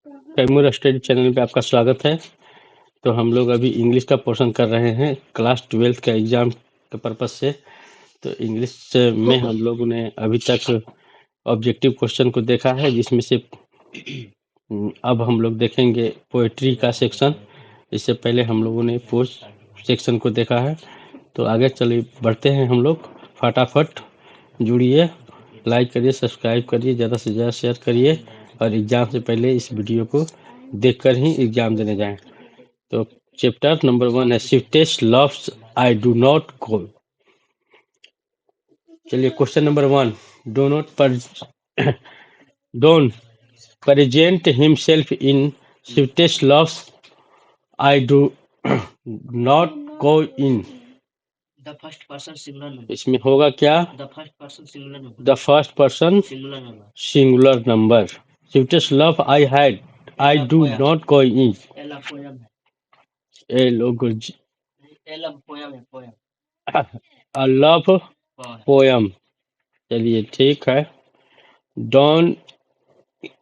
Kaimur study channel पे आपका स्वागत है। तो हम लोग अभी इंग्लिश का पोर्शन कर रहे हैं क्लास 12th का एग्जाम के पर्पज से। तो इंग्लिश में हम लोगों ने अभी तक ऑब्जेक्टिव क्वेश्चन को देखा है, जिसमें से अब हम लोग देखेंगे पोएट्री का सेक्शन। इससे पहले हम लोगों ने पोस्ट सेक्शन को देखा है। तो आगे चलिए बढ़ते हैं हम लोग। फटाफट जुड़िए, लाइक करिए, सब्सक्राइब करिए, ज़्यादा से ज़्यादा शेयर करिए और एग्ज़ाम से पहले इस वीडियो को देखकर ही एग्ज़ाम देने जाएं। तो चैप्टर नंबर 1 है sweetest loves I do not go. चलिए क्वेश्चन नंबर 1। डो नॉट पर don't present himself in sweetest loves I do not go in। The first person singular number. इसमें होगा क्या? The first person singular number. The first person Singular number. singular number। sweetest love I had I Ella do poem. not go in। Ella poem है. ए लोग Ella poem है poem. a love Poem. poem। चलिए ठीक है। Don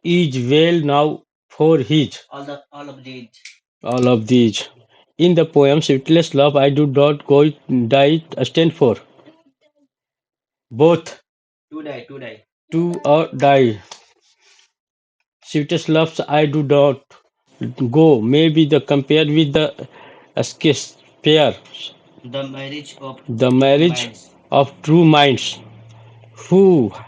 is well now for his all of these। In the poem sweetest love I do not go die stand for both To die. To die. to or die। Sweetest loves I do not go may be the compared with the Shakespeare The marriage of the marriage minds. of true minds। Who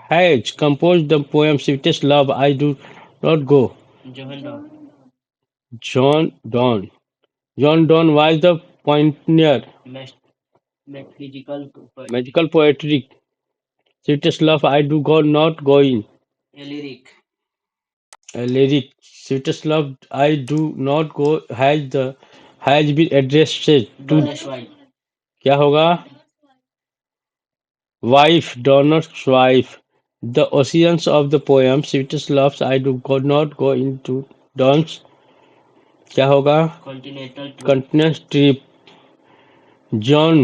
has composed the poem sweetest love I do not go? Johan Donne. John Donne। John Donne was the pioneer Metaphysical poet. magical poetry। Sweetest love I do go not go in। A lyric. A lyric। Sweetest love I do not go has been addressed to Donner's wife. क्या होगा? Wife, Donner's wife। The oceans of the poem sweetest loves I do not go into Don's क्या होगा? Continental trip. Continental trip। John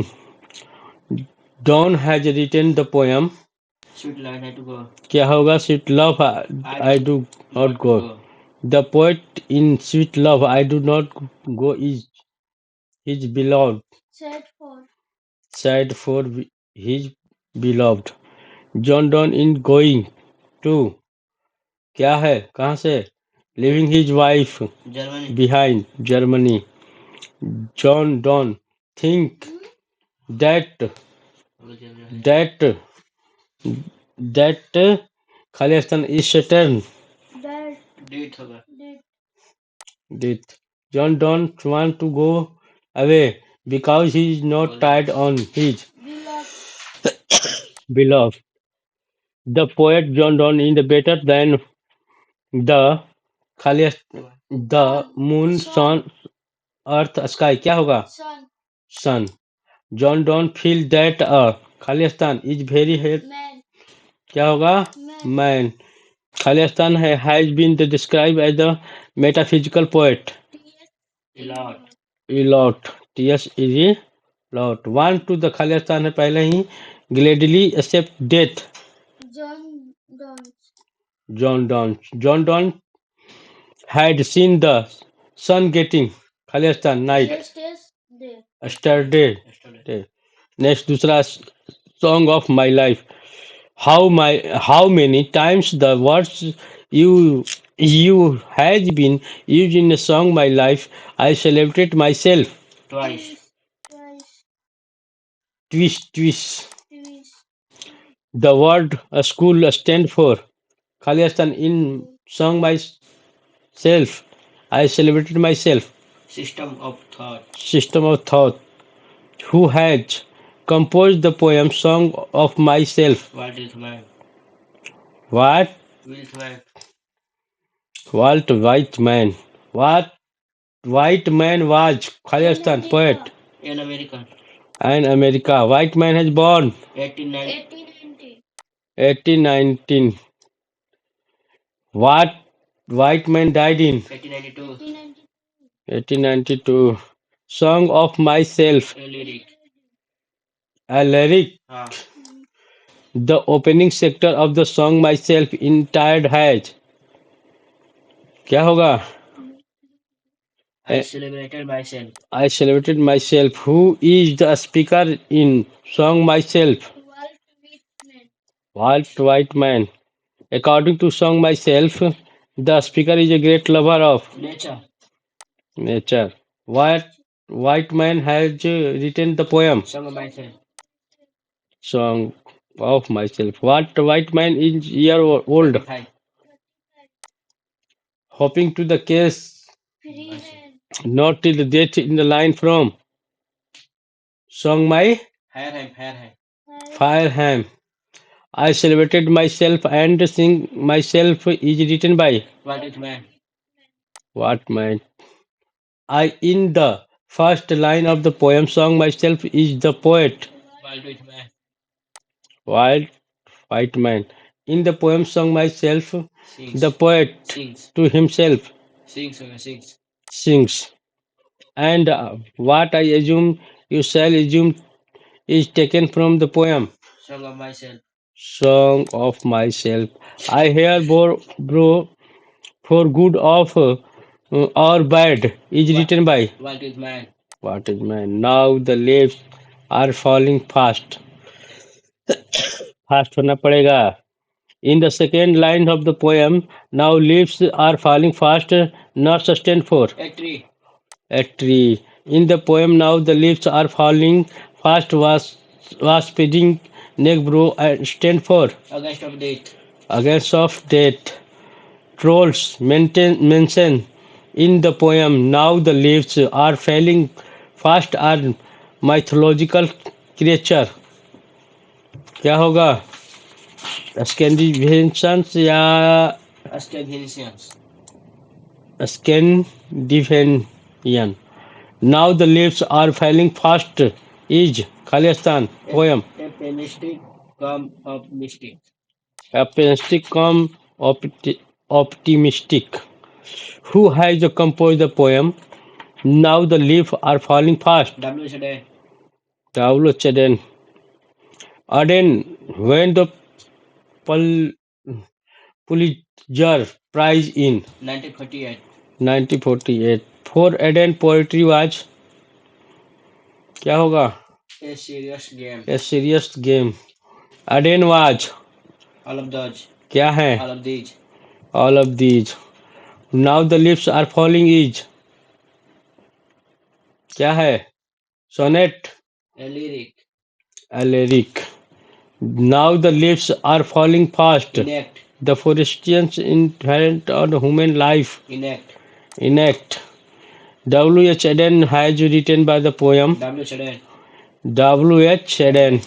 Donne has written the poem Sweet life had to go. क्या होगा? Sweet love I do not go। The poet in sweet love I do not go is his beloved sad for his beloved। John Donne in going to क्या है? कहाँ से? Leaving his wife Germany. behind Germany। John Donne think that खाली स्थान is Saturn Date होगा. death। John Donne want to go away because he is not tied on his beloved। The poet John Donne is better than the खाली the moon sun earth sky क्या होगा? sun। John Donne feel that a खाली स्थान is very क्या होगा? man। खाली स्थान है has been described as the metaphysical poet। Elot. Elot। T.S. is lot। Want to the खाली स्थान है पहले ही gladly accept death। John Donne। John Donne had seen the sun getting खाली स्थान night yesterday। Next दूसरा song of my life। how many times the words you has been used in a song my life I celebrate myself। Twice. twist the word school stand for खाली स्थान in song myself I celebrated myself। System of thought. system of thought। who has composed the poem song of myself? What is man? what Will man. Walt Whitman। what white man was खाली स्थान poet An American. and America। White man has born 1819। What white man died in 1892. 1892। Song of myself A lyric. a lyric। हाँ. The opening sector of the song myself entire has क्या होगा? I celebrated myself. I celebrated myself. Who is the speaker in song Myself? Walt Whiteman. According to song Myself, the speaker is a great lover of Nature. nature. Whiteman has written the poem Song of myself. Song of Myself. What Whiteman is year old, 25. hoping to the case, not till the death in the line from song my Fireham. Fireham. I celebrated myself and sing myself is written by Walt Whitman. Whiteman. I in the first line of the poem song myself is the poet Walt Whitman. Walt Whiteman. In the poem song myself, Sings. the poet Sings. to himself Sings. sings. And what I assume you shall assume is taken from the poem Song of myself. Song of Myself. I hear bro for good of or bad is written by Walt Whitman. what is man. Now the leaves are falling fast. Fast होना पड़ेगा. In the second line of the poem, now leaves are falling fast, not sustained for A tree. a tree. In the poem, now the leaves are falling fast was speeding neck bro and stand for Against of death. against of death. Trolls mention in the poem now the leaves are falling fast are mythological creature. क्या होगा? स्कैंडिनेवियंस या Scandinavians. Scandinavian. Now the leaves are falling fast is Khalistan poem. A pessimistic come optimistic. Optimistic come optimistic. Who has composed the poem? Now the leaves are falling fast. W. Shade. W. Chaden. Aden when the Pul- Pulitzer Prize in 1948. 1948. For Aden poetry was क्या होगा? A serious game. A serious game. Aden was All of those. क्या है? All of these. All of these. Now the leaves are falling is क्या है? Sonnet. A lyric. A lyric. Now the leaves are falling fast. Enact. The foresters inherent on human life. Enact. Enact. W. H. Aden has written by the poem W. Shade. W. H. Aden.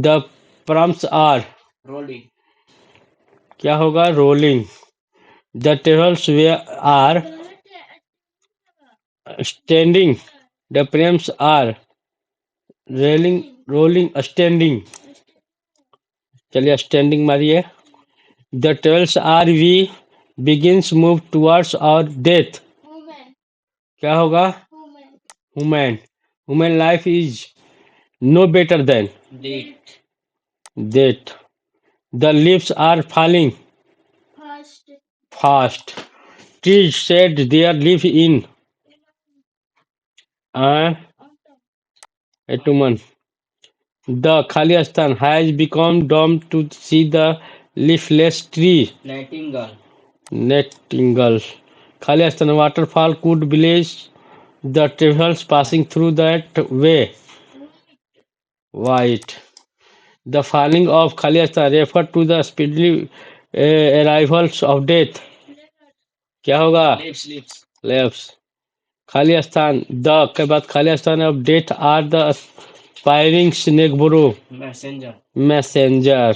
The prompts are Rolling. क्या होगा? Rolling. The tables are standing. The prompts are rolling, standing. चलिए standing मारिए. The tables are we begins move towards our death. क्या होगा? Human. Human life is no better than Date. that. The leaves are falling fast. Trees shed their leaf in autumn. The Khalistan has become dumb to see the leafless tree. Nightingale. Nightingale. Khalistan waterfall could blaze the travellers passing through that way. White. The falling of Khalistan referred to the speedy arrivals of death. क्या होगा? Leaves. Leaves. Khalistan the के बाद Khalistan of death are the aspiring snake burrow Messenger. messenger.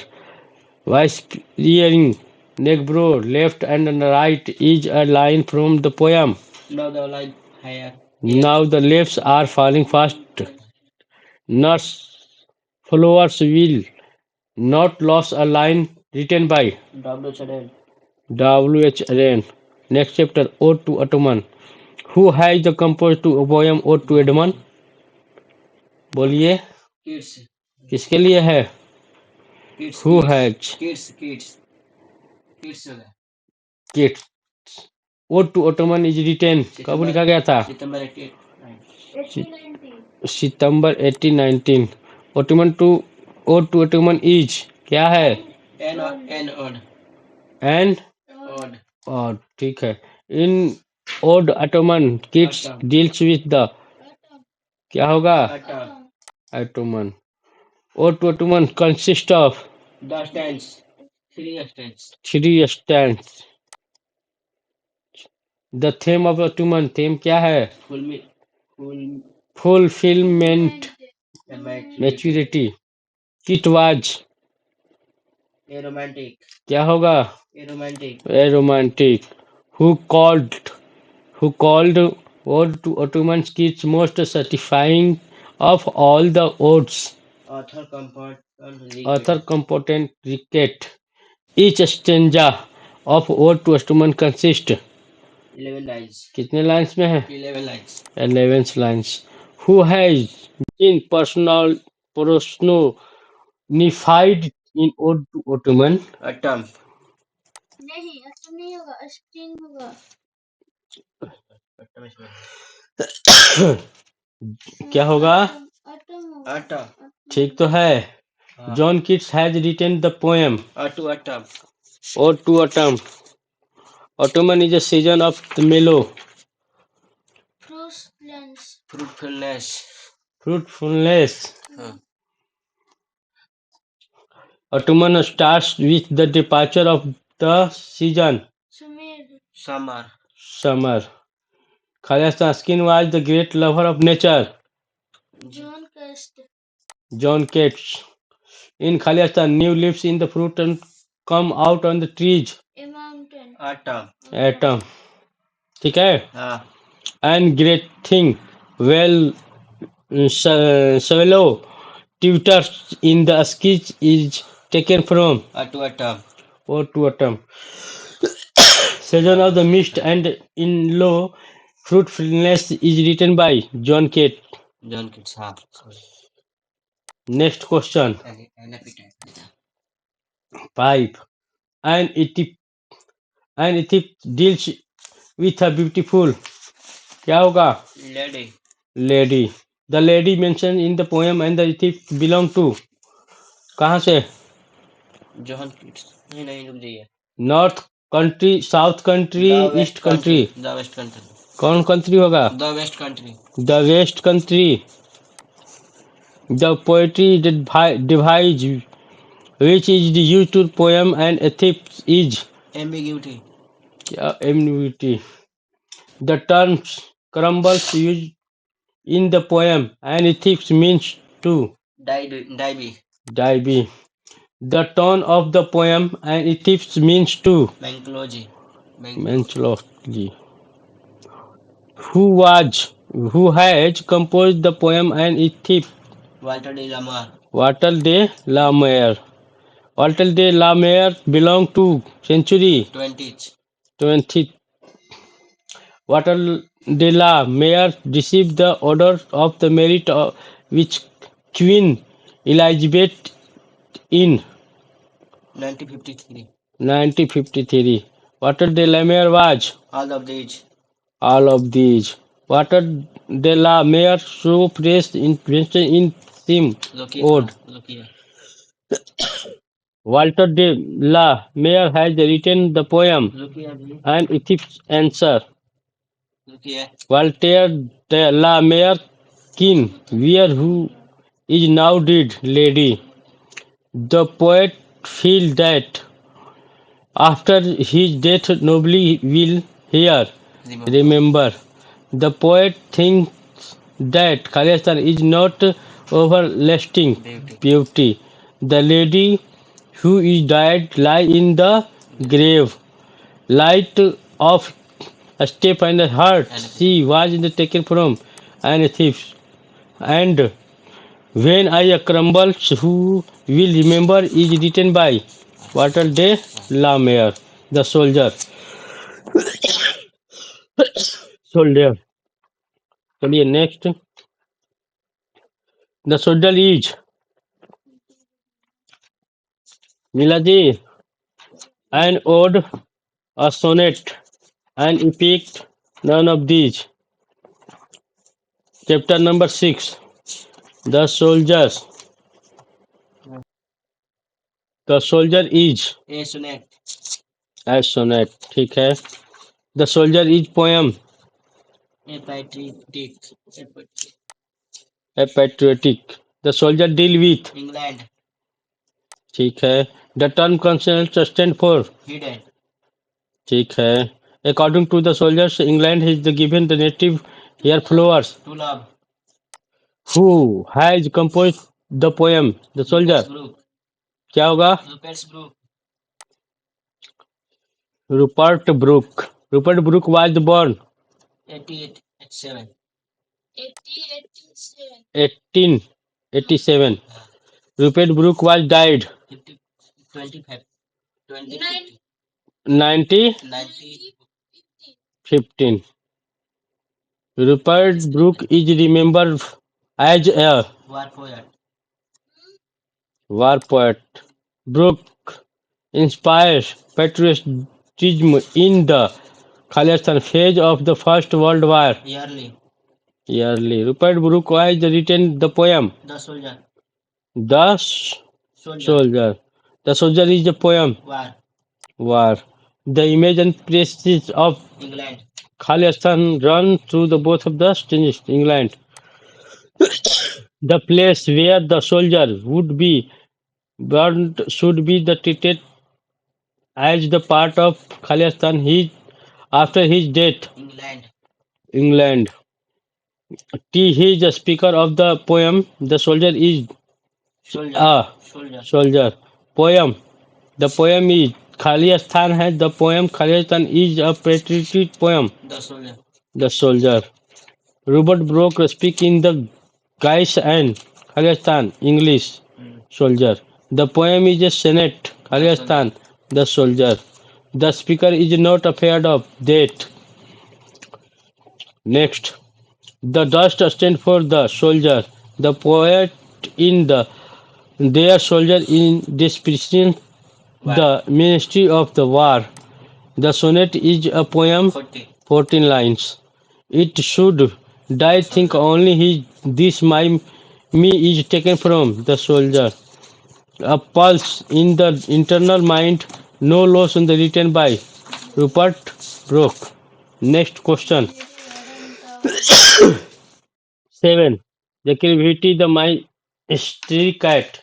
Whispering neck bro left and right is a line from the poem. Now the light higher. Now the leaves are falling fast. Nurse followers will not lose a line written by W. Shade. W. H. Aden. Next chapter Ode to Ottoman. Who has the composed to poem Ode to Edmund? बोलिए Kids. किसके लिए है? Kids. Who has Kids. Kids. Kids. kids? Ode to autumn is written कब लिखा गया था? सितंबर 1890। सितंबर 1819। Autumn to ode to autumn is क्या है? एन ओड एंड ओड और ठीक है। In ode autumn Keats deals with the क्या होगा? Autumn. Ode to autumn consist of the stanzas, three stanzas. The theme of autumn theme क्या है? Fulfilment maturity. It was a romantic क्या होगा? A romantic. Who called ode to Ottoman kids most satisfying of all the odes? Author competent Ricket. Each stanza of ode to Ottoman consist 11 lines, कितने lines में है? 11 lines. 11 lines. Who has been personified in ode to Ottoman? Atom. नहीं autumn नहीं होगा अस्टिंग होगा क्या होगा? Autumn होगा Atom. ठीक तो है। John Keats has written the poem To atom. Ode to Autumn. Autumn is a season of the mellow fruitfulness. Autumn starts with the departure of the season, summer. Khalasa Skin was the great lover of nature, John Keats. In Khalasa, new leaves in the fruit and come out on the trees. Autumn. ठीक है? हाँ. And great thing, well, swallow tutors in the sketch is taken from To atom. Ode to Autumn. Season of the mist and in low fruitfulness is written by John Keats. John Keats. हाँ. Sorry. Next question. 5. An ethic deals with a beautiful क्या होगा? Lady. The lady mentioned in the poem and the ethic belong to कहाँ से? John Keats. नहीं रुक जाइए. North country, south country, east country? The West country. कौन country होगा? The West country. The west country. The poetry device which is used to poem and ethics is Ambiguity. क्या? Ambiguity. The terms crumbles used in the poem and ethics means to Dive. The tone of the poem and ethics means to Melancholy. Who has composed the poem and ethics? Walter de la Mare. Walter de la Mare. Walter de la Mare belonged to century 20th. Walter de la Mare received the Order of the Merit which Queen Elizabeth in 1953. Walter de la Mare was all of these. Walter de la Mare so praised invention in theme ode. Walter de la Mare has written the poem and ethics answer. Walter de la Mare King Weir, who is now dead, lady. The poet feels that after his death nobody will hear remember. The poet thinks that Khalistan is not everlasting beauty. The lady who is died lie in the grave. Light of a step and a heart she was taken from and thief. And when I crumble, who will remember is written by Walter de la Mare, the soldier. चलिए next. The soldier is नीला जी an ode a sonnet and he picked none of these. Chapter number 6. The soldiers. The soldier is A sonnet. a sonnet. ठीक है. The soldier is poem. A patriotic. A patriotic. The soldier deal with. England. ठीक है. The term consonant stand for. Hidden. ठीक है. According to the soldiers, England is the given the native air flowers. To love. Who has composed the poem? The soldier. Rupert's Brook. क्या होगा? Rupert's Brook. Rupert Brooke. Rupert Brooke was born 88. 87. 1887. Rupert Brooke was died 50. 25. 20. 9015. 90. Rupert Brooke is remembered as a War poet. war poet. Brooke inspired patriotism in the Khalistan phase of the First World War. Yearly. Rupert Brooke has written the poem The soldier. The Soldier. The Soldier is the poem War. The image and prestige of England. Khalistan run through the both of the stages. England. The place where the soldier would be burned should be the treated as the part of Khalistan after his death. England. He is the speaker of the poem. The soldier is a soldier. Poem. The poem is Khalistan has the poem Khalistan is a patriotic poem. The soldier. Robert Brooke speak in the guise and Khalistan English. Soldier. The poem is a sonnet. Khalistan. The soldier. The speaker is not afraid of death. Next. The dust stands for the soldier. The poet in their soldier in description the ministry of the war. The sonnet is a poem 14 lines. It should die think only this my me is taken from the soldier. A pulse in the internal mind, no loss in the written by Rupert Brooke. Next question. 7. The activity the my stray cat.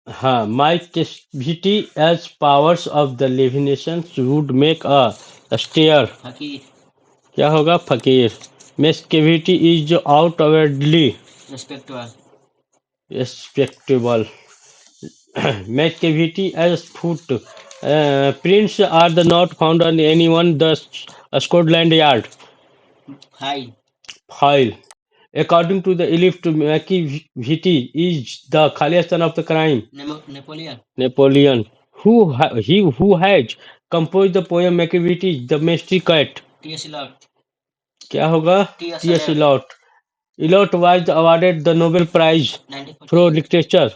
My activity as powers of the nations would make a stair. क्या होगा? फकीर. Mass cavity is outwardly respectable. Mass cavity as foot. Prints are the not found on anyone the Scotland Yard. File. According to the elite, Machiavelli is the Khalistan of the crime. Napoleon. Who has composed the poem Machiavelli, the Mystic Cat? क्या होगा? T.S. Eliot. Eliot was awarded the Nobel Prize for Literature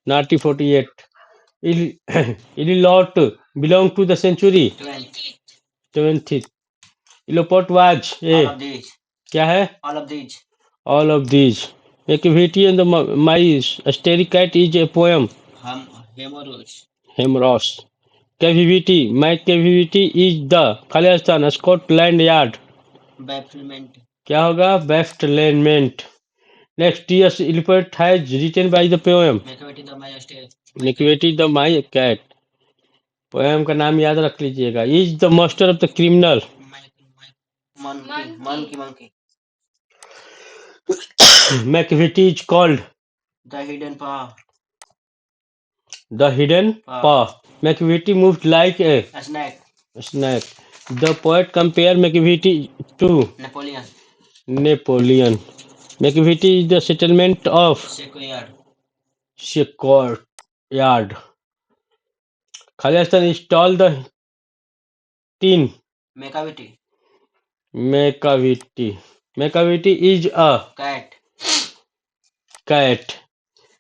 1948. Eliot belonged to the century 20th. Eliot was क्या है? All of these. Machiavelli and my starry cat is a poem. Hemorrhoids. Cavity. My cavity is the Khalistan Scotland Yard. क्या होगा? Bafflement. Next, T.S. Eliot has written by the poem Machiavelli the My Cat. Poem का नाम याद रख लीजिएगा. Is the master of the criminal. Monkey. Machiavelli is called The hidden paw. Machiavelli moved like a snake. The poet compared Machiavelli to Napoleon. Machiavelli is the settlement of Sequoia Yard. Khalistan installed the tin. Machiavelli is a cat.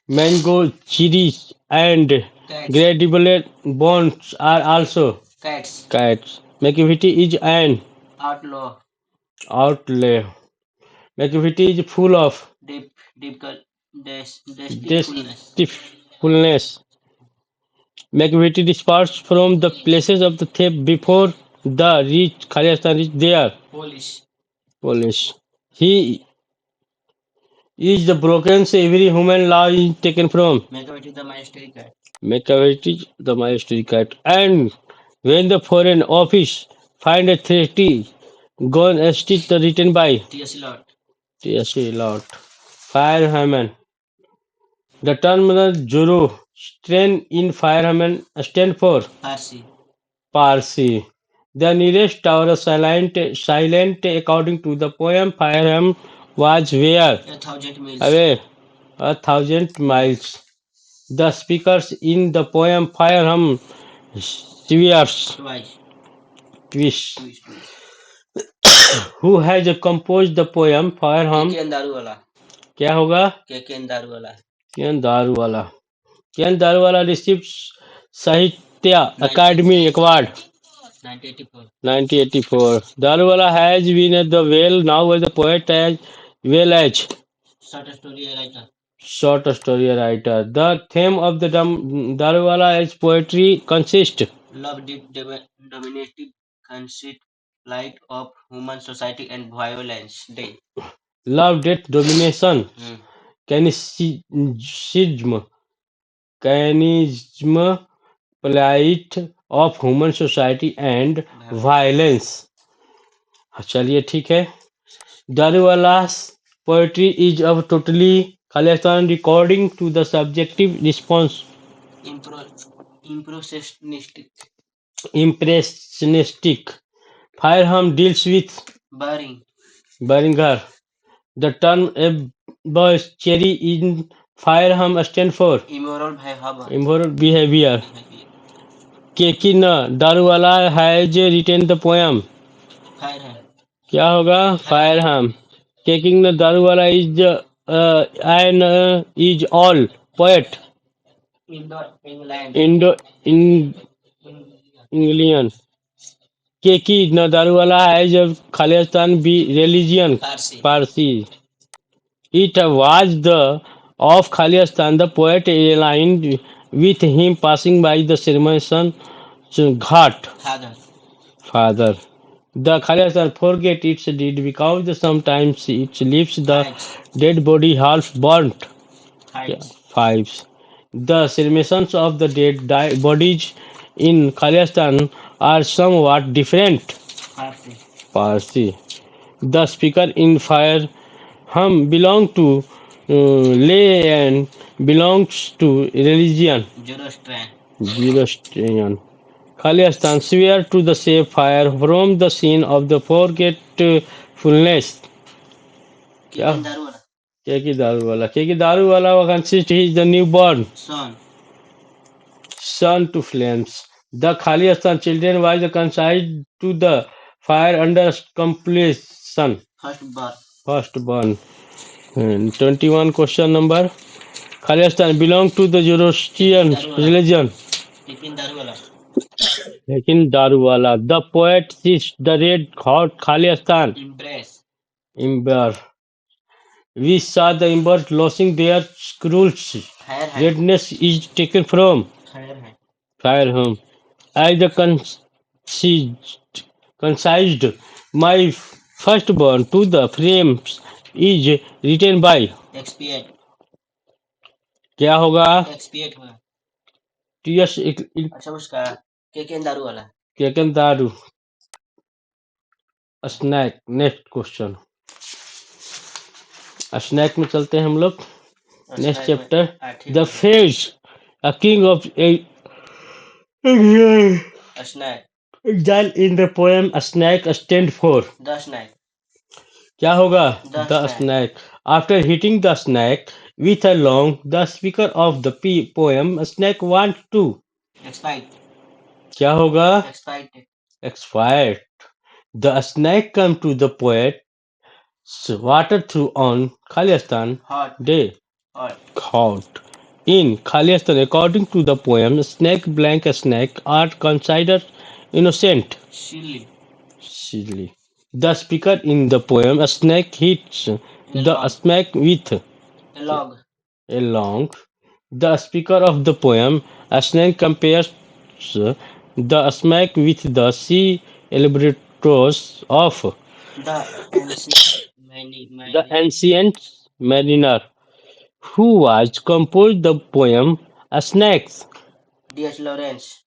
Mango, cherries, and gradible bones are also Cats. cats. McVitie is an Outlaw. outlay. McVitie is full of Deceitfulness. deceitfulness. McVitie departs from the places of the thief before the Khalistan reach there. Polish. He is the broken so every human law is taken from. McVitie the Majesty Cat. McVitie the majesty cat. And when the foreign office find a treaty, gone and stitch the written by T.S. Eliot. T.S. Eliot. Fireman. The term Juru strain in fireman stand for Parsi. Parsi. The nearest tower silent according to the poem Fireham was where? 1,000 miles. Away 1,000 miles. The speakers in the poem Fireham Swears Twice. Twist. Twist. Who has composed the poem Fireham? KK Daruwalla. क्या होगा? KK Daruwalla. केन दारूवाला. केन Daruwalla received साहित्य अकादमी award 1984. 1984. Daruwala has been at the well now as a poet as well as Short story writer. short story writer. The theme of the Daruwala's poetry consists Love, deep dominative conceit, light of human society and violence. Day. love, death, domination, Hmm. cynicism, plight of human society and violence. चलिए ठीक है. Daruwala's poetry is of totally Khalistan according to the subjective response. Impressionistic. Fireham deals with burning her. The term above cherry in Fireham stand for immoral behavior. Kekin Daruwala has written the poem. क्या होगा? Fireham. Kekin Daruwala is is all poet. Indo-Indian. Keki Daruwala has Khalistan be religion Parsi. It was the of Khalistan the poet aligned with him passing by the Sirmasan Ghat. Father. The Khalistan forget its deed because sometimes it leaves the dead body half burnt. Fives. The Sirmasans of the dead bodies in Khalistan are somewhat different. Parsi. The speaker in Fireham belong to lay and belongs to religion. Zoroastrian. Khalistan swear to the save fire from the scene of the forgetfulness. क्या? Keki Daruwala. Keki Daruwala consists is the newborn son to flames. The Khalistan children was consigned to the fire under completion. First born. 21 question number. Khalistan belong to the Zoroastrian religion. Lekin Daruwala. The poet sees the red hot Khalistan. Ember. We saw the embers losing their scrolls. Redness is taken from Fireham. As the concised my firstborn to the frames is written by. क्या होगा? TS अच्छा उसका केकेन दारूवाला. केकन दारू. Snack. Next question. Snack में चलते हैं हम लोग. Next chapter. The phase a king of exile in the poem a snake stand for. The snake. क्या होगा? The snake. After hitting the snake with a long, the speaker of the poem a snake want to Expired. क्या होगा? Expired. The snake come to the poet water through on Khalistan day. Hot. In Khalistan, according to the poem, snake blank snake are considered innocent, silly, silly. The speaker in the poem a snake hits the log, snake with a log, a long. The speaker of the poem a snake compares the snake with the sea albatross of the ancient the ancient mariner who was composed the poem a snakes. D.H. Lawrence.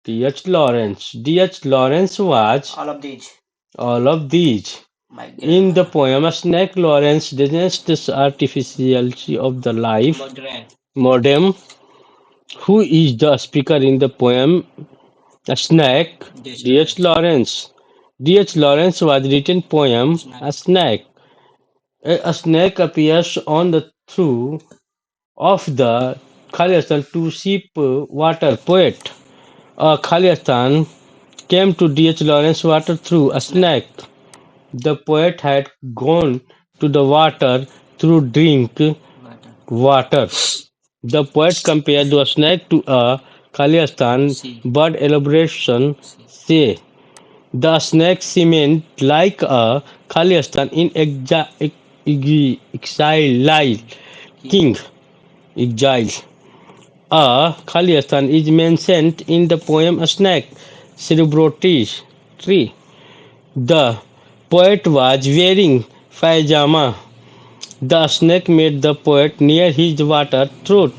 D.H. Lawrence. D.H. Lawrence was All of these. all of these. My In the grandmother. poem, Snake Lawrence denounced the artificiality of the life Modern. modem. Who is the speaker in the poem? A snake. D.H. D.H. Lawrence. D.H. Lawrence was written poem A Snake. A snake appears on the through of the Khalistan to seep water. Poet. Khalistan came to D.H. Lawrence water through a snake. The poet had gone to the water to drink water. The poet compared the snake to a Khalistan bird elaboration say the snake seemed like a Khalistan in exile king. Exile. A Khalistan is mentioned in the poem A Snake Cerebrotis tree. The poet was wearing pajama. The snake met the poet near his water throat.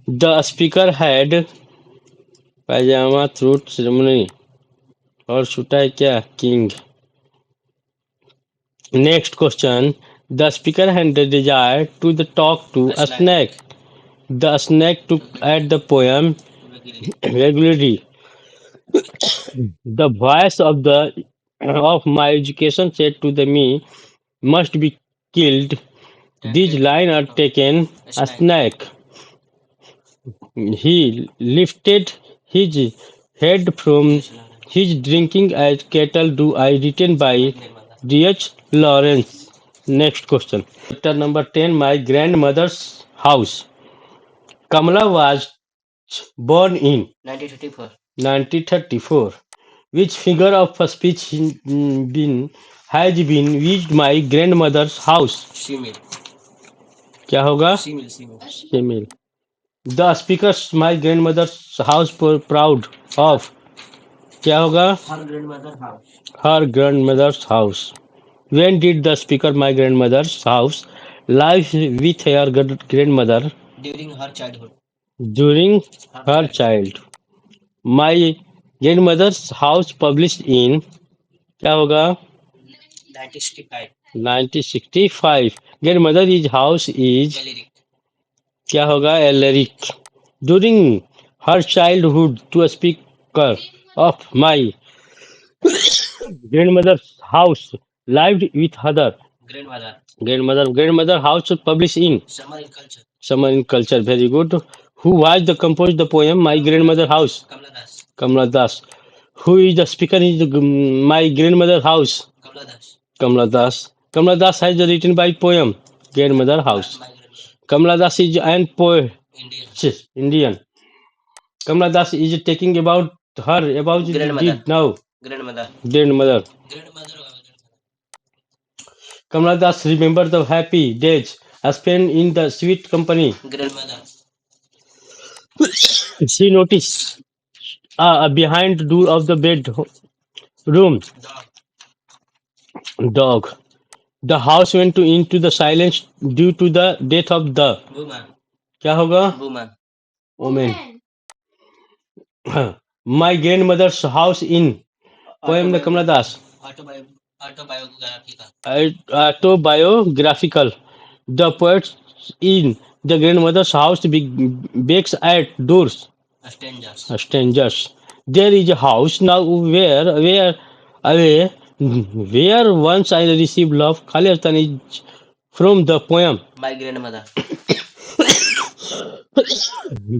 The speaker had pajama throat ceremony. और छूटा है क्या king. Next question. The speaker had the desire to the talk to a snake. The snake took at the poem regularly. The voice of my education said to the me must be killed. These lines are taken a snake. He lifted his head from his drinking as cattle do I written by D.H. Lawrence. Next question. Chapter number 10 My grandmother's house. Kamala was born in 1934. 1934. Which figure of speech has been used my grandmother's house? Female. क्या होगा? Female. Female. The speakers my grandmother's house proud of. क्या होगा? Her grandmother house. Her grandmother's house. When did the speaker my grandmother's house live with her grandmother? During her childhood. During her child. My grandmother's house published in क्या होगा? 1965. 1965. Grandmother's house is क्या होगा? Alaric. During her childhood, to a speaker of my grandmother's house lived with her grandmother house published in Summer in Culture. Very good. Who was the composed the poem My Grandmother House? Kamala Das. Who is the speaker in My Grandmother House? Kamala Das. Kamala Das has written by poem Grandmother House. Kamala Das is an poet. Indian. Kamala Das is talking about her about Grandmother. now. Grandmother. Kamala Das remember the happy days spent in the sweet company. Grandmother. She noticed behind the door of the bedroom dog. The house went into the silence due to the death of the Woman. क्या होगा? Woman. Woman. My grandmother's house in poem the Kamala Das. Autobiographical. The poet in the grandmother's house bakes at doors. Strangers. There is a house now where once I received love. Khalistan is from the poem. My grandmother.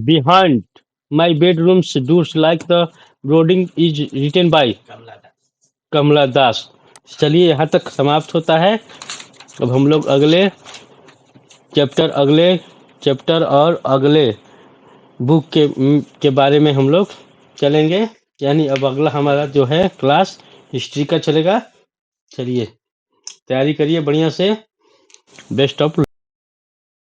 Behind my bedroom's doors like the boarding is written by कमला दास. चलिए यहाँ तक समाप्त होता है. अब हम लोग अगले चैप्टर और अगले बुक के बारे में हम लोग चलेंगे. यानी अब अगला हमारा जो है क्लास हिस्ट्री का चलेगा। चलिए तैयारी करिए बढ़िया से। Best of